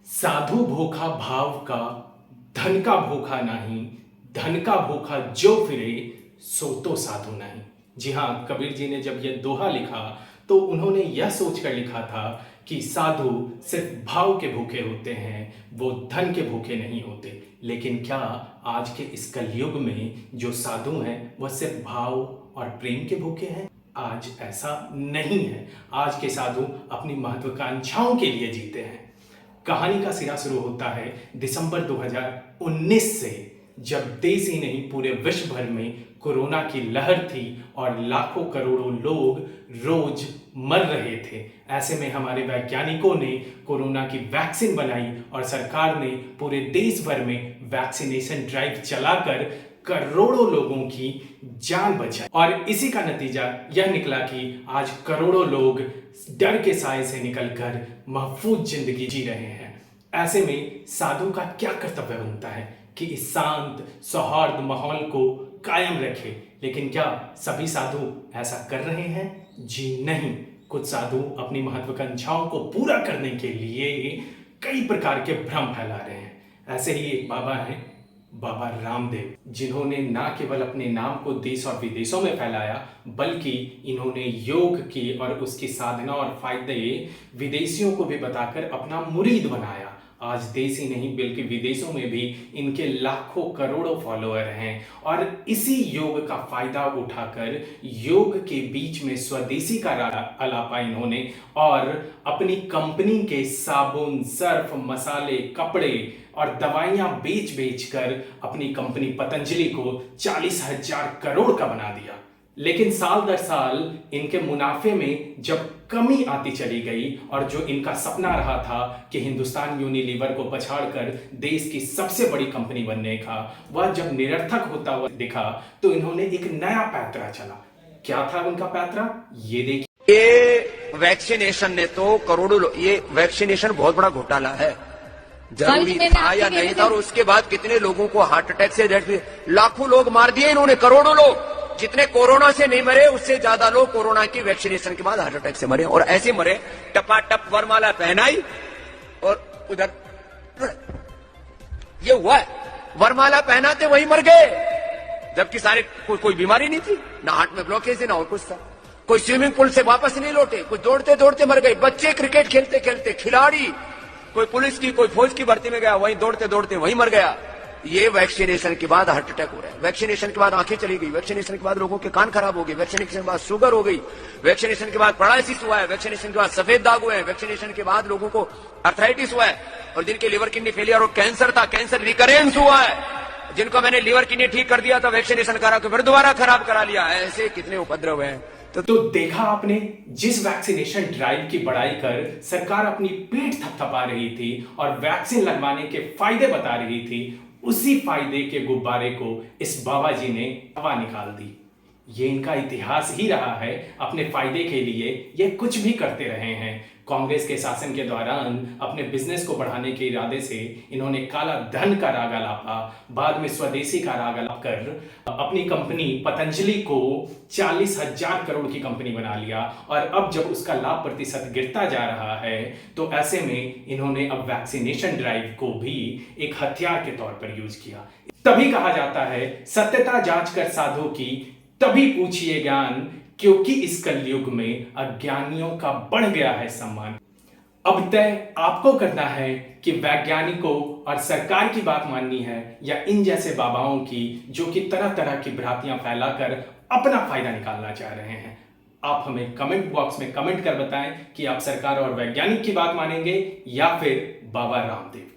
साधु भूखा भाव का, धन का भूखा नहीं, धन का भूखा जो फिरे सो तो साधु नहीं। जी हाँ, कबीर जी ने जब यह दोहा लिखा तो उन्होंने यह सोचकर लिखा था कि साधु सिर्फ भाव के भूखे होते हैं, वो धन के भूखे नहीं होते। लेकिन क्या आज के इस कलयुग में जो साधु हैं वह सिर्फ भाव और प्रेम के भूखे हैं? आज ऐसा नहीं है। आज के साधु अपनी महत्वाकांक्षाओं के लिए जीते हैं। कहानी का सिरा शुरू होता है दिसंबर 2019 से, जब देश ही नहीं पूरे विश्व भर में कोरोना की लहर थी और लाखों करोड़ों लोग रोज मर रहे थे। ऐसे में हमारे वैज्ञानिकों ने कोरोना की वैक्सीन बनाई और सरकार ने पूरे देश भर में वैक्सीनेशन ड्राइव चलाकर करोड़ों लोगों की जान बचाई। और इसी का नतीजा यह निकला कि आज करोड़ों लोग डर के साए से निकलकर महफूज जिंदगी जी रहे हैं। ऐसे में साधु का क्या कर्तव्य बनता है कि इस शांत सौहार्द माहौल को कायम रखे। लेकिन क्या सभी साधु ऐसा कर रहे हैं? जी नहीं। कुछ साधु अपनी महत्वाकांक्षाओं को पूरा करने के लिए कई प्रकार के भ्रम फैला रहे हैं। ऐसे ही एक बाबा हैं, बाबा रामदेव, जिन्होंने ना केवल अपने नाम को देश और विदेशों में फैलाया, बल्कि इन्होंने योग की और उसकी साधना और फायदे विदेशियों को भी बताकर अपना मुरीद बनाया। आज देश ही नहीं बल्कि विदेशों में भी इनके लाखों करोड़ों फॉलोअर हैं। और इसी योग का फायदा उठाकर योग के बीच में स्वदेशी का अलापा इन्होंने और अपनी कंपनी के साबुन, सर्फ, मसाले, कपड़े और दवाइयां बेच बेच कर अपनी कंपनी पतंजलि को 40,000 करोड़ का बना दिया। लेकिन साल दर साल इनके मुनाफे में जब कमी आती चली गई और जो इनका सपना रहा था कि हिंदुस्तान यूनिलीवर को पछाड़कर देश की सबसे बड़ी कंपनी बनने का, वह जब निरर्थक होता हुआ दिखा तो इन्होंने एक नया पैतरा चला। क्या था उनका पैतरा? ये देखिए। ये वैक्सीनेशन ने तो करोड़ों ये वैक्सीनेशन बहुत बड़ा घोटाला है। जरूरी था या नहीं था? और उसके बाद कितने लोगों को हार्ट अटैक से लाखों लोग मार दिए इन्होंने, करोड़ों लोग। जितने कोरोना से नहीं मरे उससे ज्यादा लोग कोरोना की वैक्सीनेशन के बाद हार्ट अटैक से मरे। और ऐसे मरे, टपाटप वरमाला पहनाई और उधर ये हुआ है, वरमाला पहनाते वही मर गए, जबकि सारे कोई बीमारी नहीं थी, ना हार्ट में ब्लॉकेज है ना और कुछ था। कोई स्विमिंग पूल से वापस नहीं लौटे, कुछ दौड़ते दौड़ते मर गए, बच्चे क्रिकेट खेलते खेलते, खिलाड़ी, कोई पुलिस की कोई फौज की भर्ती में गया, वहीं दौड़ते दौड़ते वहीं मर गया। ये वैक्सीनेशन के बाद हार्ट अटैक हो रहा है, वैक्सीनेशन के बाद आंखें चली गई, वैक्सीनेशन के बाद लोगों के कान खराब हो गए, वैक्सीनेशन के बाद शुगर हो गई, वैक्सीनेशन के बाद पैरालिसिस हुआ है, वैक्सीनेशन के बाद सफेद दाग हुए हैं, वैक्सीनेशन के बाद लोगों को अर्थराइटिस हुआ है, और जिनके लिवर किडनी फेलियर और कैंसर था, कैंसर रिकरेंस हुआ है। जिनको मैंने लिवर किडनी ठीक कर दिया था वैक्सीनेशन करा के फिर दोबारा खराब करा लिया। ऐसे कितने उपद्रव हैं। तो देखा आपने, जिस वैक्सीनेशन ड्राइव की बड़ाई कर सरकार अपनी पीठ थपथपा रही थी और वैक्सीन लगवाने के फायदे बता रही थी, उसी फायदे के गुब्बारे को इस बाबा जी ने हवा निकाल दी। ये इनका इतिहास ही रहा है। अपने फायदे के लिए ये कुछ भी करते रहे हैं। कांग्रेस के शासन के दौरान अपने बिजनेस को बढ़ाने के इरादे से इन्होंने काला धन का राग अलापा, बाद में स्वदेशी का राग अलाप कर अपनी कंपनी पतंजलि को 40,000 करोड़ की कंपनी बना लिया। और अब जब उसका लाभ प्रतिशत गिरता जा रहा है तो ऐसे में इन्होंने अब वैक्सीनेशन ड्राइव को भी एक हथियार के तौर पर यूज किया। तभी कहा जाता है सत्यता जांच कर साधु की, तभी पूछिए ज्ञान, क्योंकि इस कलयुग में अज्ञानियों का बढ़ गया है सम्मान। अब तय आपको करना है कि वैज्ञानिकों और सरकार की बात माननी है या इन जैसे बाबाओं की, जो कि तरह तरह की भ्रांतियां फैलाकर अपना फायदा निकालना चाह रहे हैं। आप हमें कमेंट बॉक्स में कमेंट कर बताएं कि आप सरकार और वैज्ञानिक की बात मानेंगे या फिर बाबा रामदेव।